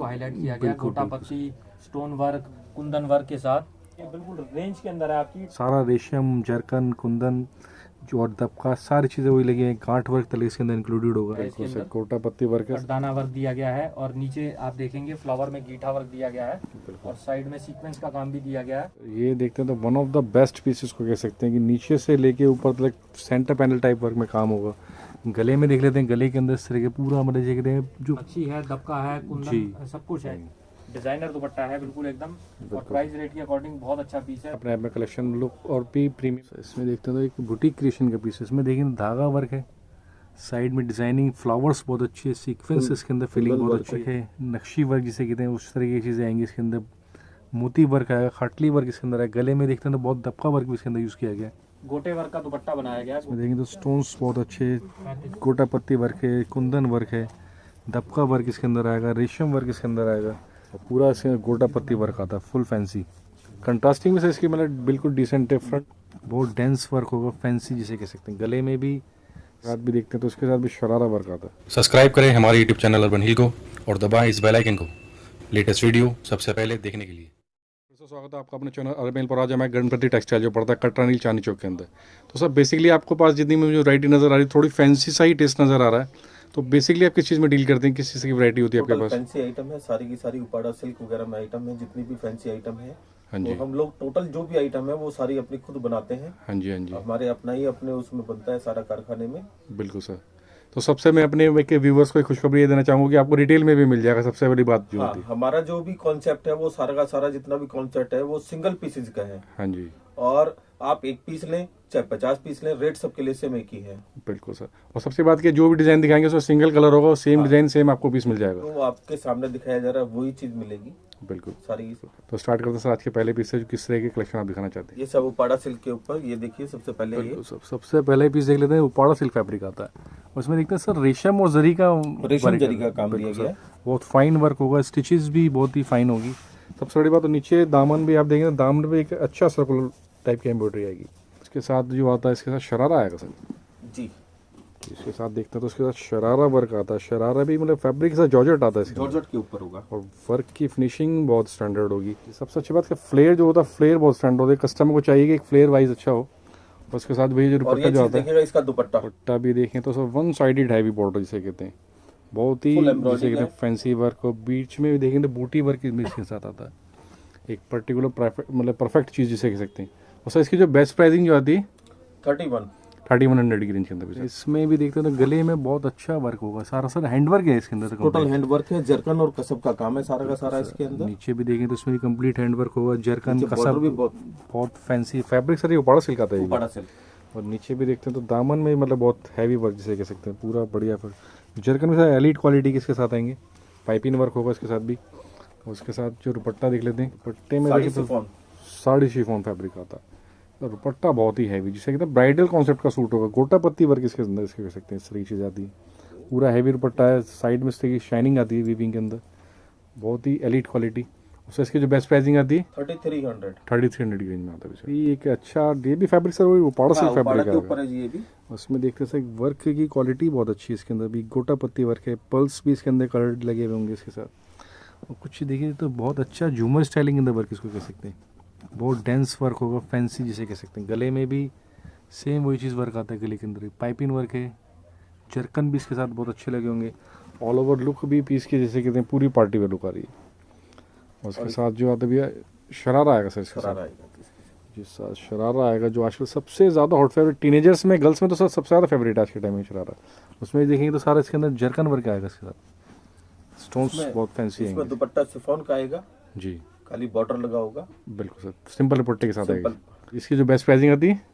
को हाईलाइट किया गया, गोटा पत्ती, स्टोन वर्क, कुंदन वर्क के साथ। ये बिल्कुल रेंज के अंदर है आपकी। सारा रेशम, जरकन, कुंदन जो और दबका सारी चीज़ें वही लगी हैं। गांठ वर्क तले इसके अंदर इंक्लूडेड होगा। इसके अंदर गोटा पत्ती वर्क है, दाना वर्क दिया गया है और नीचे आप देखेंगे फ्लावर में गीठा वर्क दिया गया है और साइड में सीक्वेंस का काम भी दिया गया है। ये देखते हैं तो one of the best pieces को कह सकते हैं कि नीचे से लेके ऊपर तक सेंटर पैनल टाइप वर्क में काम होगा। गले में देख लेते हैं, गले के अंदर इस तरह के पूरा मतलब ये कहते हैं जो अच्छी है, दबका है, कुंदन सब कुछ है। डिजाइनर दुपट्टा है बिल्कुल एकदम, और प्राइस रेट के अकॉर्डिंग बहुत अच्छा पीस है। अपने आप में कलेक्शन लुक और भी प्रीमियम। इसमें देखते हैं तो एक बुटीक क्रिएशन का पीस है। इसमें देखिए धागा वर्क है, साइड में डिजाइनिंग, फ्लावर्स बहुत अच्छी है, सीक्वेंस इसके अंदर फिलिंग बहुत अच्छी है, नक्शी वर्क जिसे कहते हैं उस तरह की चीज़ें आएंगी इसके अंदर। मोती वर्क आएगा, खाटली वर्क इसके अंदर है। गले में देखते हैं तो बहुत दबका वर्क भी इसके अंदर यूज़ किया गया है। गोटे वर्क का दुपट्टा बनाया गया है। इसमें देखेंगे तो स्टोन्स बहुत अच्छे, गोटा पत्ती वर्क है, कुंदन वर्क है, दबका वर्क इसके अंदर आएगा, रेशम वर्क इसके अंदर आएगा और पूरा इसके गोटा पत्ती वर्क आता है फुल फैंसी। कंट्रास्टिंग में से इसकी मतलब बिल्कुल डिसेंट है। फ्रंट बहुत डेंस वर्क होगा, फैंसी जिसे कह सकते हैं। गले में भी साथ भी देखते हैं तो उसके साथ भी शरारा वर्क आता है। सब्सक्राइब करें हमारे यूट्यूब चैनल अर्बन हिल को और दबाएं इस बेल आइकन को लेटेस्ट वीडियो सबसे पहले देखने के लिए। स्वागत है आपका अपने चैनल अर्बन पर। आज मैं गणपति टेक्सटाइल जो पड़ता है कटरानील चांदनी चौक के अंदर। तो सर बेसिकली आपको पास जितनी मुझे वैरायटी नज़र आ रही है, थोड़ी फैंसी सा ही टेस्ट नज़र आ रहा है। तो बेसिकली आप किस चीज़ में डील करते हैं, किस चीज़ की वैरायटी होती है आपके पास? फैंसी आइटम है, सारी की सारी उपाड़ा सिल्क वगैरह में आइटम है, जितनी भी फैंसी आइटम है। हाँ जी। तो हम लोग टोटल जो भी आइटम है वो सारी अपनी खुद बनाते हैं। हाँ जी, हाँ जी, हमारे अपना ही अपने उसमें बनता है सारा कारखाने में। बिल्कुल सर। तो सबसे मैं अपने व्यूवर्स को खुशखबरी ये देना चाहूँगा कि आपको रिटेल में भी मिल जाएगा। सबसे बड़ी बात जो होती है, हमारा जो भी कॉन्सेप्ट है वो सारा का सारा जितना भी कॉन्सेप्ट है वो सिंगल पीसेज का है। हाँ जी, और आप एक पीस लें चाहे 50 पीस लें, रेट सबके लिए सेम एक ही है। बिल्कुल सर। और सबसे बात की जो भी डिजाइन दिखाएंगे उसमें सिंगल कलर होगा, सेम डिजाइन सेम आपको पीस मिल जाएगा। तो वो आपके सामने दिखाया जा रहा है वही चीज मिलेगी बिल्कुल सारी। तो स्टार्ट करते हैं सर आज के पहले पीस से। जो किस तरह के कलेक्शन आप दिखाना चाहते हैं? ये सब उपाड़ा सिल्क के ऊपर, ये देखिए सबसे पहले ये सबसे पहले पीस देख लेते हैं। उपाड़ा सिल्क फैब्रिक आता है, उसमें देखते हैं सर रेशम और जरी का रेशम जरी का काम दिया गया है। बहुत फाइन वर्क होगा, स्टिचेस भी बहुत ही फाइन होगी। सबसे बड़ी बात तो नीचे दामन भी आप देखेंगे, दामन पे एक अच्छा सर्कुलर टाइप की एम्ब्रॉयडरी आएगी। इसके साथ जो आता है इसके साथ शरारा आएगा सर जी। इसके साथ देखते हैं तो उसके साथ शरारा वर्क आता है। शरारा भी मतलब फैब्रिक के साथ जॉर्जेट आता है इसके जॉर्जेट के ऊपर होगा और वर्क की फिनिशिंग बहुत स्टैंडर्ड होगी। सबसे अच्छी बात है फ्लेयर जो होता है, फ्लेयर बहुत स्टैंडर्ड होता है। कस्टमर को चाहिए कि एक फ्लेयर वाइज अच्छा हो। और उसके साथ भी जो दुपट्टा जो आता है, इसका दुपट्टा भी देखें तो सब वन साइडेड हैवी बॉर्डर जिसे कहते हैं, बहुत ही जिसे कहते हैं फैंसी वर्क। और बीच में भी देखेंगे तो बूटी वर्क इसके साथ आता है, एक पर्टिकुलर मतलब परफेक्ट चीज़ जिसे कह सकते हैं। और सर इसकी जो बेस्ट प्राइसिंग जो आती है 3100 की रेंज के अंदर। इसमें भी देखते हैं तो गले में बहुत अच्छा वर्क होगा। सारा सर हैंडवर्क है इसके अंदर, टोटल हैंडवर्क है, जरकन और कसब का काम है सारा का सारा इसके अंदर। नीचे भी देखें तो इसमें भी कंप्लीट हैंडवर्क होगा, जरकन कसब भी बहुत फैंसी फैब्रिक सर। ये उपाड़ा सिल्क आता है, उपाड़ा सिल्क। और नीचे भी देखते हैं तो दामन में मतलब बहुत हैवी वर्क जिसे कह सकते हैं, पूरा बढ़िया वर्क। जरकन में सर एलीट क्वालिटी के इसके साथ आएंगे, पाइपिंग वर्क होगा इसके साथ भी। उसके साथ जो दुपट्टा देख लेते हैं, दुपट्टे में देखें तो साड़ी शिफॉन फैब्रिक आता है। दुपट्टा बहुत ही हैवी जिसे कहते हैं ब्राइडल कॉन्सेप्ट का सूट होगा। गोटा पत्ती वर्क इसके अंदर इसके कह सकते हैं, इस तरह की चीज़ आती है। पूरा हैवी दुपट्टा है, साइड में इस तरह की शाइनिंग आती है वीविंग के अंदर, बहुत ही एलीट क्वालिटी। उससे इसकी जो बेस्ट प्राइसिंग आती है 3300 की रेंज में आता है। ये एक अच्छा ये भी फैब्रिक सर वही उपाड़ा सिल्क फैब्रिक है। उसमें देखते हैं सर वर्क की क्वालिटी बहुत अच्छी है। इसके अंदर भी गोटा पत्ती वर्क है, पल्स भी इसके अंदर कलर लगे हुए होंगे इसके साथ। और कुछ देखिए तो बहुत अच्छा झूमर स्टाइलिंग अंदर वर्क इसको कह सकते हैं, बहुत डेंस वर्क होगा, फैंसी जिसे कह सकते हैं। गले में भी सेम वही चीज़ वर्क आता है, गले के अंदर पाइपिंग वर्क है, जरकन भी इसके साथ बहुत अच्छे लगे होंगे। ऑल ओवर लुक भी पीस की जैसे कहते हैं पूरी पार्टी वेयर लुक आ रही है। और उसके साथ जो आता है शरारा आएगा सर इसके साथ। जी सर शरारा आएगा जो आजकल सबसे ज़्यादा हॉट फेवरेट टीनेजर्स में, गर्ल्स में तो सर सबसे ज़्यादा फेवरेट आज के टाइम में शरारा। उसमें देखेंगे तो सारा इसके अंदर जरकन वर्क आएगा इसके साथ, स्टोन्स बहुत फैंसी है। दुपट्टा शिफॉन का आएगा जी, खाली बॉर्डर लगा होगा। बिल्कुल सर, सिंपल दुपट्टे के साथ आएगा। इसकी जो बेस्ट प्राइसिंग आती है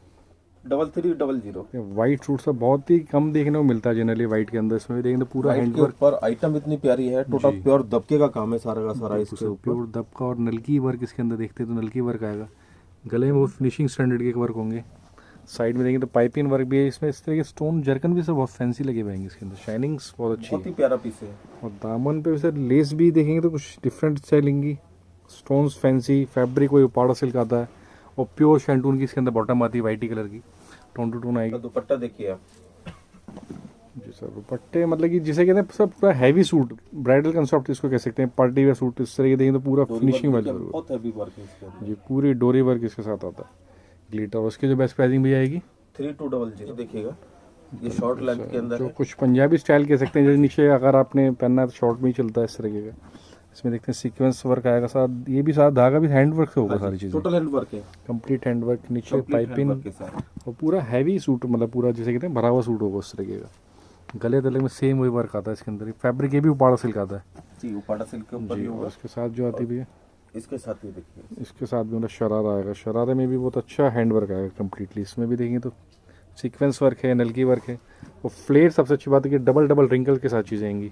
3300। वाइट सूट सर बहुत ही कम देखने को मिलता है जनरली वाइट के अंदर। इसमें देखेंगे तो पूरा हैंडवर्क पर आइटम इतनी प्यारी है, टोटल प्योर दबके का काम है सारा का सारा इसके ऊपर। प्योर दबका और नलकी वर्क इसके अंदर देखते हैं तो नलकी वर्क आएगा। गले में वो फिनिशिंग स्टैंडर्ड के वर्क होंगे। साइड में देखेंगे तो पाइपिंग वर्क भी है इसमें। इस तरह के स्टोन जरकन भी सर बहुत फैंसी लगे हुए हैं इसके अंदर, शाइनिंग्स बहुत अच्छी, बहुत ही प्यारा पीस है। और दामन पे भी सर लेस भी देखेंगे तो कुछ different styling, stones fancy, fabric वही उपाड़ा सिल्क आता है। और प्योर शैंटून की इसके अंदर बॉटम आती है वाइटी कलर की, टोन टू टोन आएगी। दुपट्टा देखिए आप जी सर दुपट्टे मतलब कि जिसे कहते हैं सब पूरा हैवी सूट, ब्राइडल कंसेप्ट इसको कह सकते हैं, पार्टी वेयर सूट इस तरह के देखें तो पूरा फिनिशिंग वाला बहुत हैवी वर्क है इसके अंदर। जी, पूरी डोरी वर्क इसके साथ आता है, ग्लिटर। और उसकी जो बेस्ट प्राइसिंग भी आएगी 3200 देखिएगा, ये शॉर्ट लेंथ के अंदर जो है। कुछ पंजाबी स्टाइल कह सकते हैं, जैसे नीचे अगर आपने पहनना है तो शॉर्ट में ही चलता है इस तरीके का। इसमें देखते हैं सीक्वेंस वर्क आएगा साथ, ये भी साथ धागा भी हैंड वर्क से होगा, सारी चीज़ें टोटल हैंड वर्क है, कंप्लीट हैंड वर्क, नीचे Complete पाइपिंग hand work के साथ। और पूरा हैवी सूट, मतलब पूरा जैसे कहते हैं भरा हुआ सूट होगा उस तरीके का। गले तले में सेम वही वर्क आता है इसके अंदर। फैब्रिक ये भी उपाड़ा सिल्क आता है जी, उपाड़ा सिल्क के ऊपर जी। ही और होगा। इसके साथ जो आती भी है, इसके साथ ये देखिए, इसके साथ भी मतलब शरारा आएगा, शरारे में भी बहुत अच्छा हैंड वर्क आएगा कम्प्लीटली। इसमें भी देखेंगे तो सीक्वेंस वर्क है, नलकी वर्क है और फ्लेयर। सबसे अच्छी बात है कि डबल डबल रिंकल के साथ चीज़ें आएंगी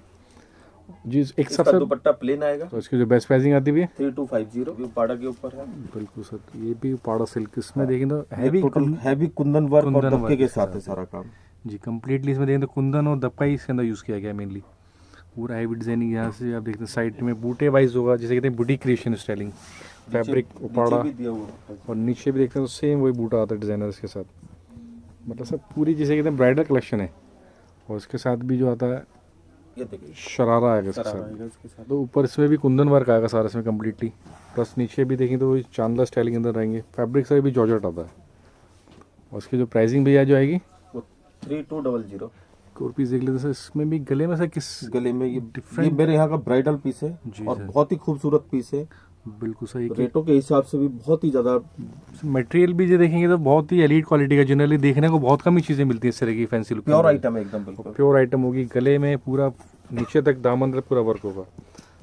जी। एक इसका सबसे दुपट्टा प्लेन आएगा, तो इसकी जो बेस्ट प्राइसिंग आती भी है 3250 भी उपाड़ा के ऊपर है। बिल्कुल सर, ये भी उपाड़ा सिल्क। इसमें देखें तो heavy total heavy Kundan work और कुंदन दबके वर्क के के साथ साथ है सारा काम। जी कम्प्लीटली। इसमें देखें तो कुंदन और दबका ही इसके अंदर यूज़ किया गया है मेनली। पूरा हैवी डिजाइनिंग यहाँ से आप देखते हैं, साइड में बूटे वाइज होगा, जिसे कहते हैं boutique creation styling, fabric Uppada. नीचे भी दिया हुआ है। और नीचे भी देखते हैं तो सेम वही बूटा आता है डिज़ाइनर के साथ। मतलब सब पूरी जिसे कहते हैं ब्राइडल कलेक्शन है। और उसके साथ भी जो आता है ये देखिए, शरारा आएगा इसके शरारा साथ। आएगा इसके साथ। तो ऊपर इसमें भी कुंदन वर्क आएगा सारा इसमें कम्प्लीटली। प्लस नीचे भी देखें तो वही चांदला स्टाइल के अंदर रहेंगे, फैब्रिक से भी जॉर्जेट आता है। और उसकी जो प्राइसिंग भैया जो आएगी वो 3200। और पीस देख लेते हैं, इसमें भी गले में से किस गले में ये Different- मेरे यहाँ का ब्राइडल पीस है जी और सर। बहुत ही खूबसूरत पीस है। बिल्कुल सही। रेटों के हिसाब से भी बहुत ही ज्यादा मटेरियल भी जो देखेंगे तो बहुत ही एलीट क्वालिटी का, जनरली देखने को बहुत कम ही चीज़ें मिलती है इस तरह की फैंसी लुक। प्योर आइटम है एकदम बिल्कुल। प्योर आइटम होगी। गले में पूरा नीचे तक दामन तक पूरा वर्क होगा।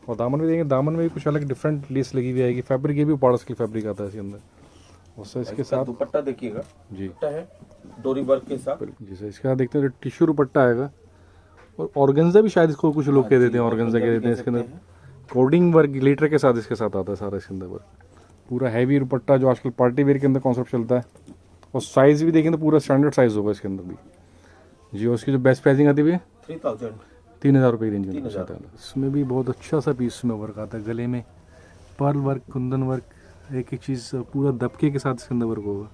और दामन भी देखेंगे, दामन में भी कुछ अलग डिफरेंट लेस लगी हुई आएगी। फैब्रिक ये भी उपाड़ा की फैब्रिक आता है इसके अंदर। और सर इसके इसका साथ दुपट्टा देखिएगा, जी दुपट्टा है डोरी वर्क के साथ। जी सर, इसके साथ देखते हैं टिश्यू दुपट्टा आएगा। और ऑर्गेन्जा भी शायद इसको कुछ लोग कह देते हैं, ऑर्गेन्जा कह देते हैं इसके अंदर। कोडिंग वर्क ग्लिटर के साथ इसके साथ आता है सारा इसके अंदर वर्क। पूरा हैवी दुपट्टा जो आजकल पार्टी वेयर के अंदर कॉन्सेप्ट चलता है। और साइज़ भी देखें तो पूरा स्टैंडर्ड साइज़ होगा इसके अंदर भी जी। और उसकी जो बेस्ट प्राइसिंग आती है 3000। 3000 रुपये की रेंज में 3000। आता है। इसमें भी बहुत अच्छा सा पीस में वर्क आता है। गले में पर्ल वर्क, कुंदन वर्क, एक एक चीज़ पूरा दबके के साथ इसके अंदर वर्क होगा।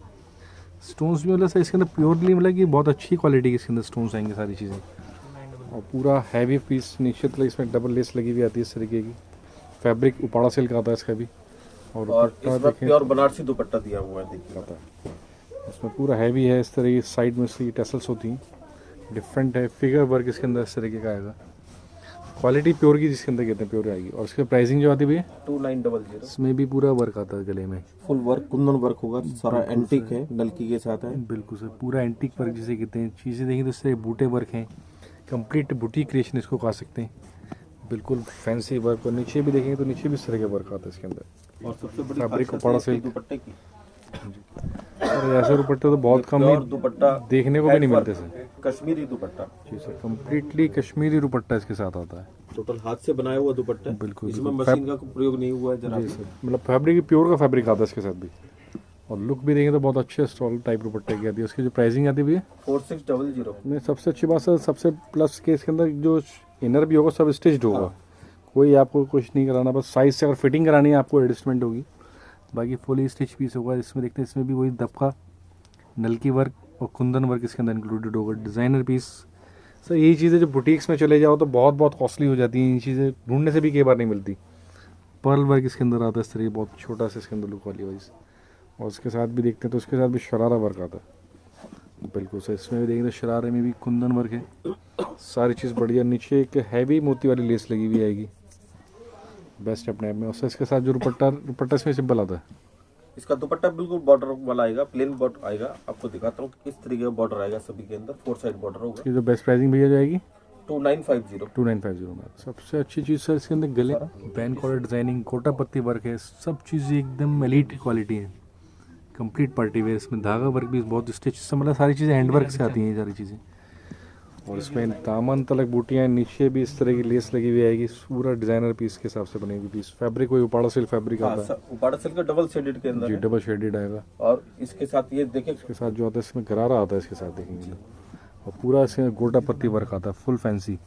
स्टोन्स भी मतलब सर इसके अंदर प्योरली मतलब कि बहुत अच्छी क्वालिटी के इसके अंदर स्टोन्स आएंगे सारी चीज़ें। और पूरा हैवी पीस नीचे तक इसमें डबल लेस लगी हुई आती है इस तरीके की। फैब्रिक उपाड़ा सिल्क आता है इसका भी। और दुपट्टा इसमें देखें प्योर बनारसी दुपट्टा दिया हुआ है, देखिए। आता है इसमें पूरा हैवी है इस तरह की। साइड में से टेसल्स होती हैं, डिफरेंट है। फिगर वर्क इसके अंदर इस तरीके का आएगा। क्वालिटी प्योर की जिसके अंदर कहते हैं प्योर आएगी। और इसकी प्राइसिंग जो आती है भैया 2900। इसमें भी पूरा वर्क आता है गले में। फुल वर्क कुंदन वर्क होगा, सारा एंटीक है, नलकी के साथ है। बिल्कुल सर, पूरा एंटीक वर्क जिसे कहते हैं। चीज़ें देखें तो इससे बूटे वर्क हैं, कंप्लीट बुटीक क्रिएशन इसको कह सकते हैं। बिल्कुल फैंसी वर्क। और नीचे भी देखेंगे तो नीचे भी इस तरह के वर्क आता है इसके अंदर। और सबसे बड़ी फैब्रिक खासियत उपाड़ा है इसके सिल्क। दुपट्टे की। और ऐसे दुपट्टे तो बहुत कम प्योर ही दुपट्टा देखने को भी नहीं हैंड मिलते वर्क, सर। कश्मीरी दुपट्टा, जी सर, कम्प्लीटली कश्मीरी दुपट्टा इसके साथ आता है। टोटल हाथ से बनाया हुआ दुपट्टा है। बिल्कुल, इसमें बिल्कुल। मशीन का कोई प्रयोग नहीं हुआ है जरा जी भी। सर, मतलब फैब्रिक प्योर का फैब्रिक आता है इसके साथ भी। और लुक भी देखेंगे तो बहुत अच्छे स्टॉल टाइप दुपट्टे की आती है। उसकी जो प्राइसिंग आती है 4600। नहीं, सबसे अच्छी बात सर, सबसे प्लस के इसके अंदर जो इनर भी होगा सब स्टिच्ड होगा। कोई आपको कुछ नहीं कराना, बस साइज से अगर फिटिंग करानी है आपको एडजस्टमेंट होगी। बाकी फुली स्टिच पीस होगा। इसमें देखते हैं इसमें भी वही दबका, नलकी वर्क और कुंदन वर्क इसके अंदर इंक्लूडेड होगा। डिज़ाइनर पीस सर, यही चीज़ें जो बुटीक्स में चले जाओ तो बहुत बहुत कॉस्टली हो जाती हैं। ये चीज़ें ढूंढने से भी कई बार नहीं मिलती। पर्ल वर्क इसके अंदर आता है इस तरह, बहुत छोटा सा इसके अंदर लुक वाली वाइज। और उसके साथ भी देखते हैं तो उसके साथ भी शरारा वर्क आता है। बिल्कुल सर, इसमें भी देखेंगे तो शरारे में भी कुंदन वर्क है। सारी चीज़ बढ़िया। नीचे एक हैवी मोती वाली लेस लगी हुई आएगी, बेस्ट अपने आप में। और सर इसके साथ जो दुपट्टा इसमें सिंपल आता है। इसका दुपट्टा बिल्कुल बॉर्डर वाला आएगा, प्लेन बॉर्डर आएगा। आपको दिखाता हूँ किस तरीके का बॉर्डर आएगा सभी के अंदर। 4 साइड बॉर्डर होगा। इसकी जो बेस्ट प्राइसिंग भैया जाएगी 2950। 2950 में। सबसे अच्छी चीज़ सर इसके अंदर गले बैन कॉलर डिजाइनिंग, कोटा पत्ती वर्क है। सब चीज़ें एकदम एलीट क्वालिटी है, कंप्लीट पार्टी वेयर। इसमें धागा वर्क भी बहुत स्टिच से, मतलब सारी चीज़ें हैंड वर्क से आती हैं ये सारी चीज़ें। और इसमें दामन तलक बूटियाँ, नीचे भी इस तरह की लेस लगी हुई आएगी। पूरा डिजाइनर पीस के हिसाब से बनेगी पीस। फैब्रिक कोई उपाड़ा सिल्क फैब्रिक आता है उपाड़ा सिल्क का डबल शेडेड के अंदर जी, है। डबल शेडेड आएगा। और इसके साथ ये देखिए, इसके साथ जो आता है इसमें गरारा आता है इसके साथ देखेंगे। और पूरा इसमें गोटा पत्ती वर्क आता है, फुल फैंसी।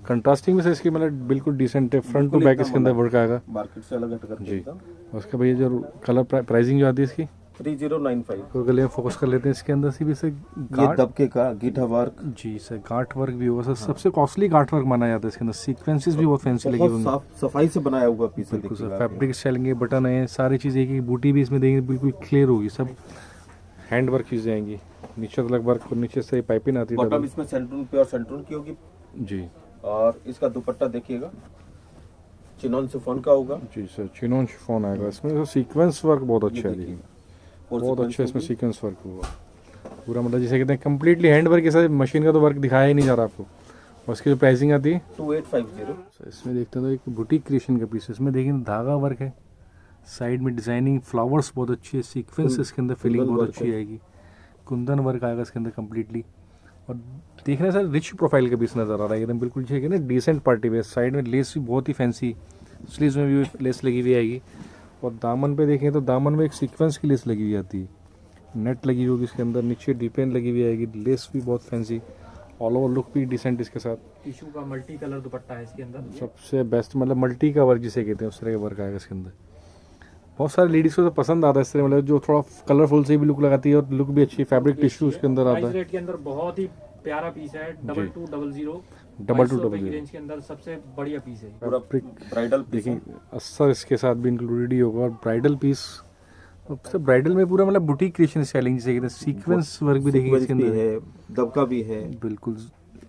कंट्रास्टिंग में से इसकी मतलब बिल्कुल डिसेंट है। फ्रंट टू बैक इसके अंदर वर्क आएगा मार्केट से अलग हट करके जी। एकदम। और उसका भैया जो कलर प्राइसिंग जो आती है इसकी 3095। तो गले में फोकस कर लेते हैं। इसके अंदर से भी सर ये गार्ड, दबके का गीठा वर्क, जी सर, गार्ड वर्क भी होगा सर। सबसे कॉस्टली गार्ड वर्क माना जाता है इसके अंदर। सीक्वेंसेस भी बहुत फैंसी लगे बहुत होंगे। साफ सफाई से बनाया हुआ पीस है, बिल्कुल सर, देखिएगा आप। फैब्रिक स्टाइलिंग है, बटन है, सारी चीज़ें की बूटी भी इसमें देंगे बिल्कुल क्लियर होगी। सब हैंड वर्क चीज़ें आएंगी। नीचे तक वर्क और नीचे से पाइपिंग आती है बॉटम डबल। इसमें सेंटून प्योर सेंटून की होगी। जी और इसका दुपट्टा देखिएगा चिनॉन शिफॉन का होगा। जी सर, चिनोन शिफॉन आएगा इसमें। तो सीक्वेंस वर्क बहुत अच्छा है, देखिए और बहुत sequence अच्छा इसमें होगी। सीक्वेंस वर्क हुआ पूरा। मतलब जिसे कहते हैं कम्प्लीटली हैंड वर्क के साथ, मशीन का तो वर्क दिखाया ही नहीं जा रहा आपको। और इसकी जो प्राइसिंग आती है 2850। सर, इसमें देखते हैं तो एक बुटीक क्रिएशन का पीस है। इसमें देखिए धागा वर्क है, साइड में डिजाइनिंग, फ्लावर्स बहुत अच्छी है, सीक्वेंस इसके अंदर फिलिंग कुंदन बहुत वर्क अच्छी है। आएगी। कुंदन वर्क आएगा इसके अंदर कम्प्लीटली। और देख रहे हैं सर, रिच प्रोफाइल का पीस नजर आ रहा है एकदम बिल्कुल ठीक है ना, डिसेंट पार्टी वेयर। साइड में लेस भी बहुत ही फैंसी, स्लीव्स में भी लेस लगी हुई आएगी। और दामन पे देखें तो दामन में एक सीक्वेंस की लेस लगी हुई आती है, नेट लगी होगी इसके अंदर, नीचे डिपेन लगी हुई आएगी, लेस भी बहुत फैंसी, ऑल ओवर लुक भी डिसेंट इसके साथ। टिश्यू का मल्टी कलर दुपट्टा है इसके अंदर। सबसे बेस्ट मतलब मल्टी का वर्क जिसे कहते हैं उस तरह का वर्क आएगा इसके अंदर। बहुत सारे लेडीज़ को तो पसंद आता है इस तरह, मतलब जो थोड़ा कलरफुल से भी लुक लगाती है और लुक भी अच्छी, फैब्रिक टिश्यू उसके अंदर आता प्राइस है। रेट के अंदर बहुत ही प्यारा पीस है। 2200 2200 रेंज के अंदर सबसे बढ़िया पीस है। पूरा फैब्रिक ब्राइडल पीस है। देखिए असर इसके साथ भी इंक्लूडेड ही होगा। और ब्राइडल पीस, सब ब्राइडल में पूरा मतलब बुटीक क्रिएशन स्टाइलिंग जिसे कहते हैं। सीक्वेंस वर्क भी देखिए इसके सीक्वेंस भी अंदर है, दबका भी है। बिल्कुल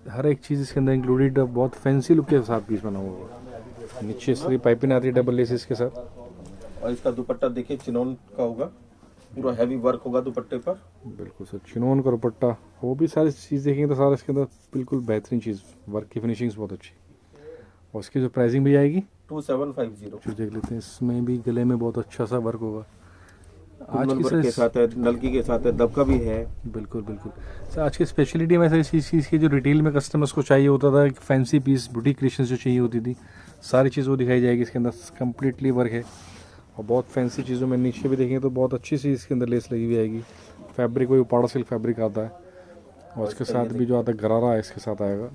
हर एक चीज़ इसके अंदर इंक्लूडेड। बहुत फैंसी लुक के साथ पीस बना हुआ है। नीचे इस तरह पाइपिंग आती है डबल लेसेस के साथ। और इसका दुपट्टा देखिए चिनॉन का होगा, पूरा हैवी वर्क होगा दुपट्टे पर। बिल्कुल सर, चिनोन का दुपट्टा, वो भी सारी चीज़ देखेंगे तो सारा इसके अंदर बिल्कुल बेहतरीन चीज़, वर्क की फिनिशिंग्स बहुत अच्छी। और उसकी जो प्राइसिंग भी आएगी 2750। जो देख लेते हैं, इसमें भी गले में बहुत अच्छा सा वर्क होगा। आज कुंदन की वर्क के सर साथ है, नलकी के साथ है, दबका भी है। बिल्कुल बिल्कुल सर, आज की स्पेशलिटी में सर इस चीज़ की, जो रिटेल में कस्टमर्स को चाहिए होता था, फैंसी पीस बुटीक क्रिएशन जो चाहिए होती थी, सारी चीज़ वो दिखाई जाएगी इसके अंदर। कम्प्लीटली वर्क है और बहुत फैंसी चीज़ों में। नीचे भी देखेंगे तो बहुत अच्छी सी इसके अंदर लेस लगी हुई आएगी। फैब्रिक वही उपाड़ा सिल्क फैब्रिक आता है। और इसके साथ भी जो आता है गरारा है इसके साथ आएगा।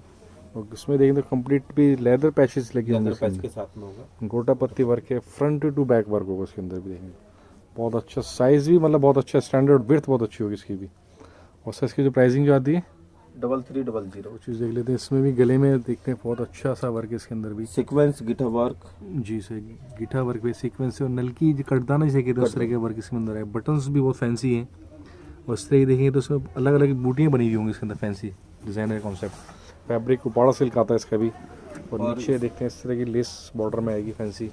और इसमें देखेंगे तो कंप्लीट भी लेदर पैचेस लगे होंगे लेदर इसके पैच अंदर। के साथ में होगा। गोटा पत्ती वर्क है, फ्रंट टू बैक वर्क होगा इसके अंदर भी देखेंगे। बहुत अच्छा साइज़ भी, मतलब बहुत अच्छा स्टैंडर्ड विड्थ बहुत अच्छी होगी इसकी भी। और सर इसकी जो प्राइसिंग जो आती है 3300। वो चीज़ देख लेते हैं। इसमें भी गले में देखते हैं बहुत अच्छा सा वर्क है इसके अंदर भी। सीक्वेंस गिटा वर्क, जी सर, गिठा वर्क पे सीक्वेंस है और नलकी जो कटदाना जिसे कहते हैं उस तरह के वर्क इसके अंदर है। बटन्स भी बहुत फैंसी हैं। और इस तरह की देखेंगे तो उसमें अलग अलग बूटियाँ बनी हुई होंगी इसके अंदर, fancy designer concept. Fabric Uppada silk आता है इसका भी। और नीचे देखते हैं इस तरह की लेस बॉर्डर में आएगी फैंसी।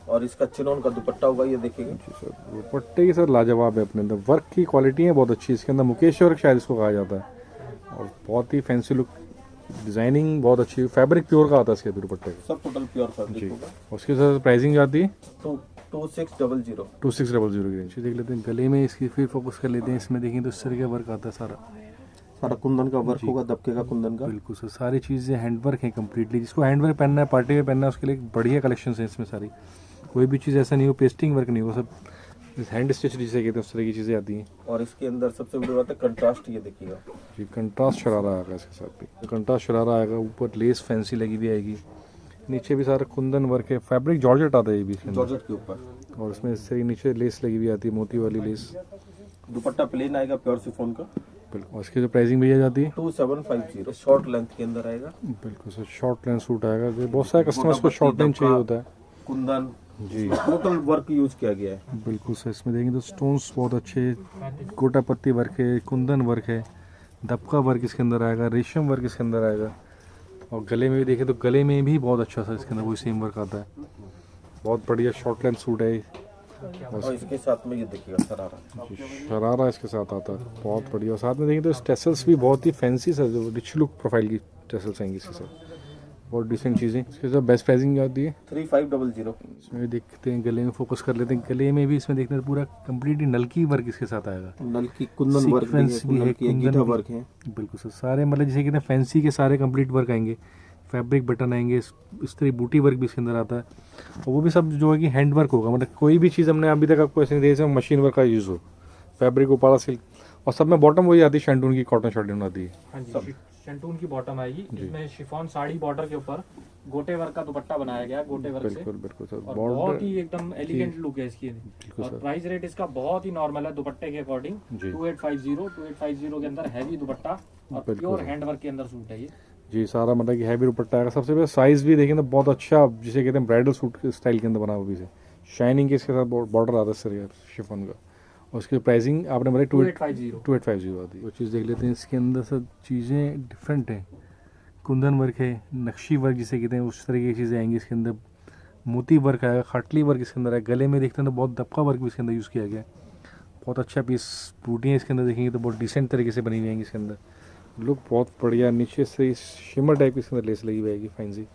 और इसका चिनॉन का दुपट्टा होगा, ये देखिएगा। जी सर, दुपट्टे की सर लाजवाब है अपने अंदर। वर्क की क्वालिटी है बहुत अच्छी इसके अंदर, मुकेश वर्क शायद इसको कहा जाता है। और बहुत ही फैंसी लुक, डिज़ाइनिंग बहुत अच्छी। फैब्रिक प्योर का आता है इसके दुपट्टे का। सब टोटल प्योर जी, फैब्रिक होगा। उसकी सर प्राइसिंग जो आती है 2600। 2600 की रेंज। देख लेते हैं गले में इसकी, फिर फोकस कर लेते हैं। इसमें देखें तो इस तरह का वर्क आता है सारा। सारा कुंदन का वर्क होगा, दबके का कुंदन का। बिल्कुल सर, सारी चीज़ें हैंडवर्क है कम्प्लीटली। जिसको हैंडवर्क पहनना है, पार्टी में पहनना है, उसके लिए बढ़िया कलेक्शन है इसमें सारी। कोई भी चीज़ ऐसा नहीं हो पेस्टिंग वर्क नहीं हो, सब हैंड स्टिच जिसे कहते हैं उस तरह की चीज़ें आती हैं। और इसके अंदर सबसे बड़ी बात है कंट्रास्ट, ये देखिएगा। जी, कंट्रास्ट शरारा आएगा इसके साथ भी। कंट्रास्ट शरारा आएगा, ऊपर लेस फैंसी लगी हुई आएगी। नीचे भी सारा कुंदन वर्क है, फैब्रिक जॉर्जेट आता है ये भी इसके अंदर। जॉर्जेट के ऊपर। और इसमें इससे नीचे लेस लगी हुई आती है, मोती वाली लेस। दुपट्टा प्लेन आएगा प्योर शिफॉन का। बिल्कुल। और इसकी जो प्राइसिंग भैया जाती है 2750। शॉर्ट लेंथ के अंदर आएगा। बिल्कुल सर, शॉर्ट लेंथ सूट आएगा। बहुत सारे कस्टमर्स को शॉर्ट लेंथ चाहिए होता है। कुंदन जी टोटल वर्क यूज किया गया है। बिल्कुल सर, इसमें देखेंगे तो स्टोन्स बहुत अच्छे, गोटा पत्ती वर्क है, कुंदन वर्क है, दबका वर्क इसके अंदर आएगा, रेशम वर्क इसके अंदर आएगा। और गले में भी देखें तो गले में भी बहुत अच्छा सा इसके अंदर वही सेम वर्क आता है। बहुत बढ़िया शॉर्ट लेंथ सूट है। और इसके साथ में ये देखिएगा शरारा। शरारा इसके साथ आता है, बहुत बढ़िया। और साथ में देखें तो स्टेसल्स भी बहुत ही फैंसी सर, जो रिच लुक प्रोफाइल की स्टेसल्स आएंगी इसके साथ। बहुत डिसेंट चीज़ें। इसके साथ बेस्ट प्राइसिंग क्या होती है 3500। इसमें भी देखते हैं, गले में फोकस कर लेते हैं। गले में भी इसमें देखते हैं पूरा कम्प्लीटली नलकी वर्क इसके साथ आएगा। नलकी कुंदन वर्क भी है, कुंदन की गीठा वर्क है। बिल्कुल सर, सारे मतलब जैसे कहते हैं फैंसी के सारे कंप्लीट वर्क आएंगे। फैब्रिक बटन आएंगे, इस तरह बूटी वर्क भी इसके अंदर आता है। और वो भी सब जो है कि हैंड वर्क होगा। मतलब कोई भी चीज़ हमने अभी तक आपको ऐसे नहीं देखी जिसमें मशीन वर्क का यूज़ हो। फैब्रिक उपाड़ा सिल्क, और सब में बॉटम वही आती है, शैंटून की कॉटन शर्टिन आती है। हाँ जी, शेंटून की बॉटम आएगी, इसमें शिफॉन साड़ी बॉर्डर के ऊपर गोटे वर्क का दुपट्टा बनाया गया है, गोटे वर्क से। बिल्कुल बिल्कुल सर, और बहुत ही एकदम एलिगेंट लुक है इसकी। और प्राइस रेट इसका बहुत ही नॉर्मल है दुपट्टे के अकॉर्डिंग, 2850 के अंदर हैवी दुपट्टा और प्योर हैंड वर्क के अंदर सूट है ये जी। सारा मतलब कि हैवी दुपट्टा आएगा। सबसे पहले साइज भी देखें तो बहुत अच्छा, जिसे कहते हैं ब्राइडल सूट के स्टाइल के अंदर बना हुआ भी से शाइनिंग के इसके साथ बॉर्डर आता है सर शिफॉन का। और उसकी प्राइसिंग आपने बताई 2850 आती है। वो चीज़ देख लेते हैं, इसके अंदर सब चीज़ें डिफरेंट हैं। कुंदन वर्क है, नक्शी वर्क जिसे कहते हैं, उस तरह की चीज़ें आएंगी इसके अंदर। मोती वर्क आएगा, खाटली वर्क इसके अंदर है। गले में देखते हैं तो बहुत दबका वर्क भी इसके अंदर यूज़ किया गया है। बहुत अच्छा पीस। बूटियाँ इसके अंदर देखेंगे तो बहुत डिसेंट तरीके से बनी हुई आएंगी इसके अंदर। लुक बहुत बढ़िया। नीचे से इस शिमर टाइप इसके अंदर लेस लगी हुई आएगी फाइन सी।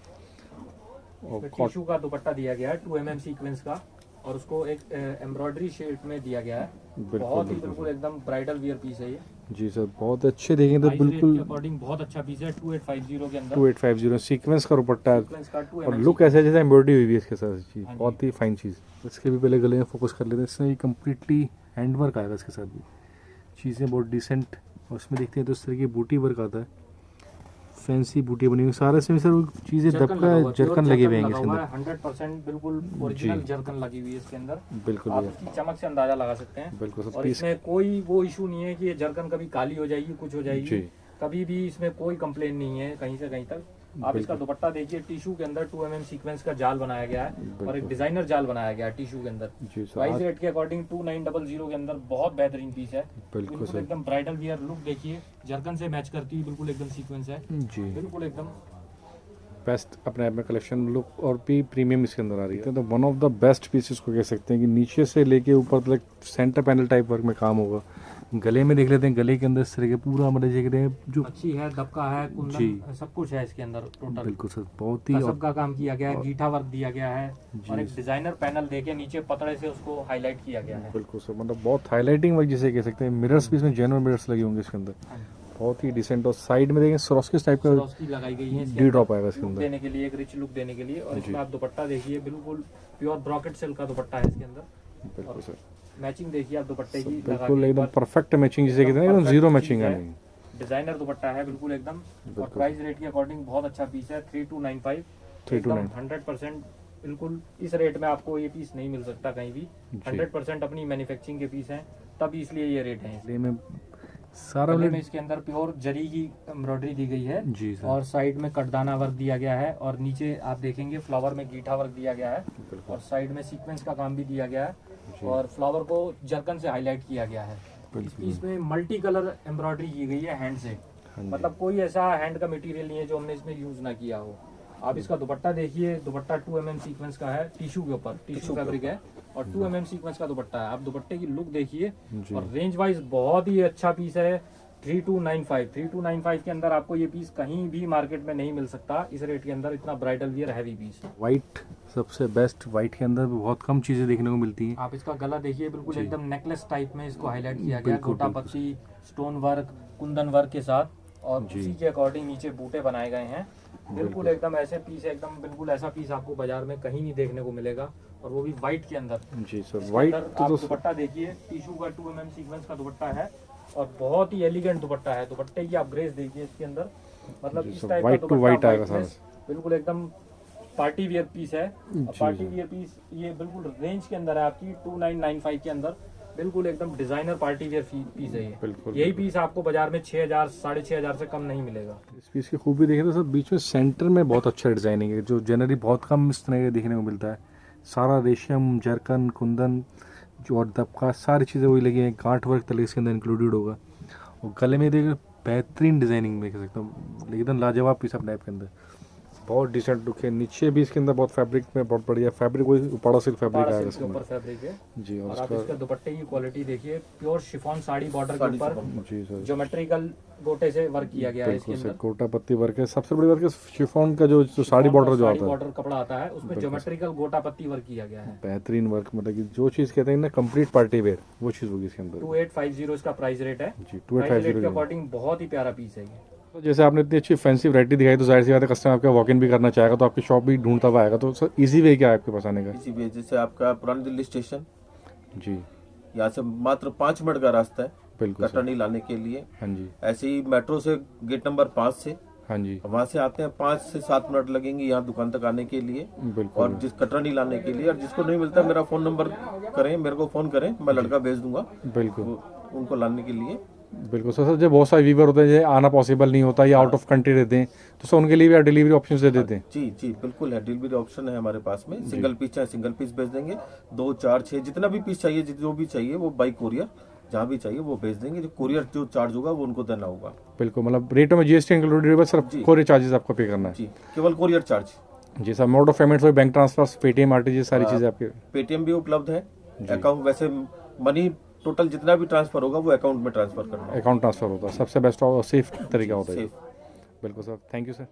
और टिश्यू का दुपट्टा दिया गया है 2 mm सीक्वेंस का, और उसको एक एम्ब्रॉयडरी शेड में दिया गया है। बहुत ही बिल्कुल एकदम ब्राइडल वियर पीस है ये जी सर। बहुत अच्छे देखें तो बिल्कुल अकॉर्डिंग बहुत अच्छा पीस है। 2850 के अंदर 2850 सीक्वेंस का दुपट्टा है। का 2 और mm लुक ऐसा जैसे एम्ब्रॉयडरी हुई है इसके साथ चीज़, बहुत ही फाइन चीज़। इसके भी पहले गले में फोकस कर लेते हैं। इसमें कम्प्लीटली हैंड वर्क आएगा इसके साथ भी, चीज़ें बहुत डिसेंट। और उसमें देखते हैं तो इस तरह की बूटी वर्क आता है, फैंसी बूटी बनी हुई सारे इसमें सर चीज़ें दबका जरकन लगे हुए हैं इसके अंदर। 100% बिल्कुल ओरिजिनल जरकन लगी हुई है इसके अंदर। बिल्कुल आप इसकी चमक से अंदाजा लगा सकते हैं। बिल्कुल सर। और इसमें कोई वो इशू नहीं है कि ये जरकन कभी काली हो जाएगी, कुछ हो जाएगी, जी। कभी भी इसमें कोई कंप्लेन नहीं है कहीं से कहीं तक। आप इसका दुपट्टा देखिए, टिश्यू के अंदर 2 mm सीक्वेंस का जाल बनाया गया है और एक डिजाइनर जाल बनाया गया है टिश्यू के अंदर। प्राइस रेट के अकॉर्डिंग 2900 के अंदर बहुत बेहतरीन पीस है। बिल्कुल एकदम ब्राइडल वियर लुक देखिए, जरकन से मैच करती है, बिल्कुल एकदम सीक्वेंस है जी। बिल्कुल एकदम बेस्ट अपने आप में कलेक्शन लुक और भी प्रीमियम इसके अंदर आ रही है। तो one of the best pieces को कह सकते हैं कि नीचे से लेके ऊपर तक सेंटर पैनल टाइप वर्क में काम होगा। गले में देख लेते हैं, गले के अंदर इस तरह के पूरा मतलब ये कहते हैं जो अच्छी है, दबका है, कुंदन सब कुछ है इसके अंदर टोटल। बिल्कुल सर। बहुत ही सबका काम किया गया है, गीठा वर्क दिया गया है और एक डिजाइनर पैनल देके नीचे पतड़े से उसको हाईलाइट किया गया है। बिल्कुल सर, मतलब बहुत हाईलाइटिंग वर्क जिसे कह सकते हैं। मिरर्स भी इसमें जेन्युइन मिरर्स लगे होंगे इसके अंदर, बहुत ही डिसेंट। और साइड में देखें सरोस्की टाइप का लगाई गई है डी ड्रॉप आएगा इसके अंदर देने के लिए, एक रिच लुक देने के लिए। और इसमें आप दुपट्टा देखिए, बिल्कुल प्योर ब्रॉकेट सिल्क का दुपट्टा है इसके अंदर। बिल्कुल सर। मैचिंग देखिए आप दुपट्टे की, बिल्कुल एकदम परफेक्ट मैचिंग जिसे कहते हैं, एकदम जीरो मैचिंग है नहीं। डिजाइनर दुपट्टा है बिल्कुल एकदम। और प्राइस रेट के अकॉर्डिंग बहुत अच्छा पीस है, 3295 100% बिल्कुल। इस रेट में आपको ये पीस नहीं मिल सकता कहीं भी। 100% अपनी मैन्युफैक्चरिंग के पीस हैं, तब इसलिए ये रेट है। सारा में इसके अंदर प्योर जरी की एम्ब्रॉयडरी दी गई है जी सर। और साइड में कटदाना वर्क दिया गया है और नीचे आप देखेंगे फ्लावर में गीठा वर्क दिया गया है और साइड में सीक्वेंस का काम भी दिया गया है और फ्लावर को जरकन से हाईलाइट किया गया है। इस पीस में मल्टी कलर एम्ब्रॉयडरी की गई है हैंड से, मतलब कोई ऐसा हैंड का मटेरियल नहीं है जो हमने इसमें यूज ना किया हो। आप इसका दुपट्टा देखिए, दुपट्टा 2 mm सीक्वेंस का है, टिश्यू के ऊपर, टिश्यू फैब्रिक है और 2 mm सीक्वेंस का दुपट्टा है। आप दुपट्टे की लुक देखिए और रेंज वाइज बहुत ही अच्छा पीस है। 3295 के अंदर आपको ये पीस कहीं भी मार्केट में नहीं मिल सकता इस रेट के अंदर, इतना bridal wear heavy piece. White सबसे बेस्ट, वाइट के अंदर भी बहुत कम चीजें देखने को मिलती हैं। आप इसका गला देखिए, बिल्कुल एकदम नेकलेस टाइप में इसको हाईलाइट किया गया, गोटा पत्ती, स्टोन वर्क, कुंदन वर्क के साथ और उसी के अकॉर्डिंग नीचे बूटे बनाए गए हैं। बिल्कुल एकदम ऐसे पीस है, एकदम बिल्कुल ऐसा पीस आपको बाजार में कहीं नहीं देखने को मिलेगा और वो भी व्हाइट के अंदर। जी सर। व्हाइट तो दुपट्टा देखिए, टिश्यू का 2 mm सीक्वेंस का दुपट्टा है और बहुत ही एलिगेंट दुपट्टा है। दुपट्टे की आप ग्रेस देखिए इसके अंदर, मतलब इस टाइप का दुपट्टा आएगा बिल्कुल एकदम पार्टी वियर पीस है। पार्टी वियर पीस ये बिल्कुल रेंज के अंदर है आपकी 2995 के अंदर, बिल्कुल एकदम डिजाइनर पार्टी वियर पीस है ये। यही पीस आपको बाजार में 6000 6500 से कम नहीं मिलेगा। इस पीस की खूबी देखें तो सर बीच में सेंटर में बहुत अच्छा डिजाइनिंग है, जो जनरली बहुत कम इस तरह का देखने को मिलता है। सारा रेशम, जरकन, कुंदन जो और दबका सारी चीज़ें वही लगी हैं। गांठ वर्क तले इसके अंदर इंक्लूडेड होगा और गले में देखिए बेहतरीन डिजाइनिंग में कह सकता हूँ, एकदम लाजवाब पीस अपने ऐप के अंदर, बहुत डिसेंट लुक है। नीचे भी इसके अंदर बहुत फैब्रिक में बहुत बढ़िया फैब्रिक, कोई उपाड़ा सिल्क फैब्रिक आएगा इसके ऊपर फैब्रिक है जी। और आप इसका दुपट्टे की क्वालिटी देखिए, प्योर शिफॉन साड़ी बॉर्डर के ऊपर जी सर ज्योमेट्रिकल गोटे से वर्क किया गया है इसके अंदर। गोटा पत्ती वर्क है, सबसे बड़ी वर्क है शिफॉन का जो साड़ी बॉर्डर जो आता है, बॉर्डर कपड़ा आता है उसमें ज्योमेट्रिकल गोटा पत्ती वर्क किया गया है। बेहतरीन वर्क, मतलब कि जो चीज़ कहते हैं ना कंप्लीट पार्टी वेयर, वो चीज़ होगी इसके अंदर। 2850 इसका प्राइस रेट है जी। 2850 के अकॉर्डिंग बहुत ही प्यारा पीस है ये। तो जैसे आपने इतनी अच्छी फैंसी वैरायटी दिखाई तो जाहिर सी बात है कस्टमर आपका वॉक इन भी करना चाहेगा तो आपकी शॉप भी ढूंढता हुआ आएगा। तो सर इजी वे क्या है आपके पास आने का? इसी वे जैसे आपका पुरानी दिल्ली स्टेशन जी, यहाँ से मात्र 5 मिनट का रास्ता है। बिल्कुल कटरनी लाने के लिए। हाँ जी, ऐसे ही मेट्रो से गेट नंबर 5 से हाँ जी, वहां से आते हैं, 5 से 7 मिनट लगेंगे यहाँ दुकान तक आने के लिए। बिल्कुल। और जिस कटरनी लाने के लिए, और जिसको नहीं मिलता मेरा फोन नंबर करें, मेरे को फोन करें, मैं लड़का भेज दूंगा बिल्कुल उनको लाने के लिए। बिल्कुल सर। जो बहुत सारे वीवर होते हैं जो आना पॉसिबल नहीं होता या आउट ऑफ कंट्री रहते हैं, तो सर उनके लिए भी आप डिलीवरी ऑप्शन दे देते हैं? जी जी बिल्कुल है, डिलीवरी ऑप्शन है हमारे पास में। सिंगल पीस चाहे सिंगल पीस भेज देंगे, 2, 4, 6 जितना भी पीस चाहिए, जो भी चाहिए वो बाई कोरियर जहाँ भी चाहिए वो भेज देंगे। जो कोरियर जो चार्ज होगा वो उनको देना होगा। बिल्कुल, मतलब रेटों में जीएसटी इंक्लूडेड है, सिर्फ कोरियर चार्जेस आपको पे करना है? जी, केवल कोरियर चार्ज। जी sir. Mode of payments, bank transfer, Paytm, RTGS, सारी चीज़ें आपके? पेटीएम भी उपलब्ध है। अकाउंट वैसे मनी टोटल जितना भी ट्रांसफर होगा वो अकाउंट में ट्रांसफर करना है। अकाउंट ट्रांसफर होता है, सबसे बेस्ट और सेफ तरीका होता है। सेफ। बिल्कुल सर, थैंक यू सर।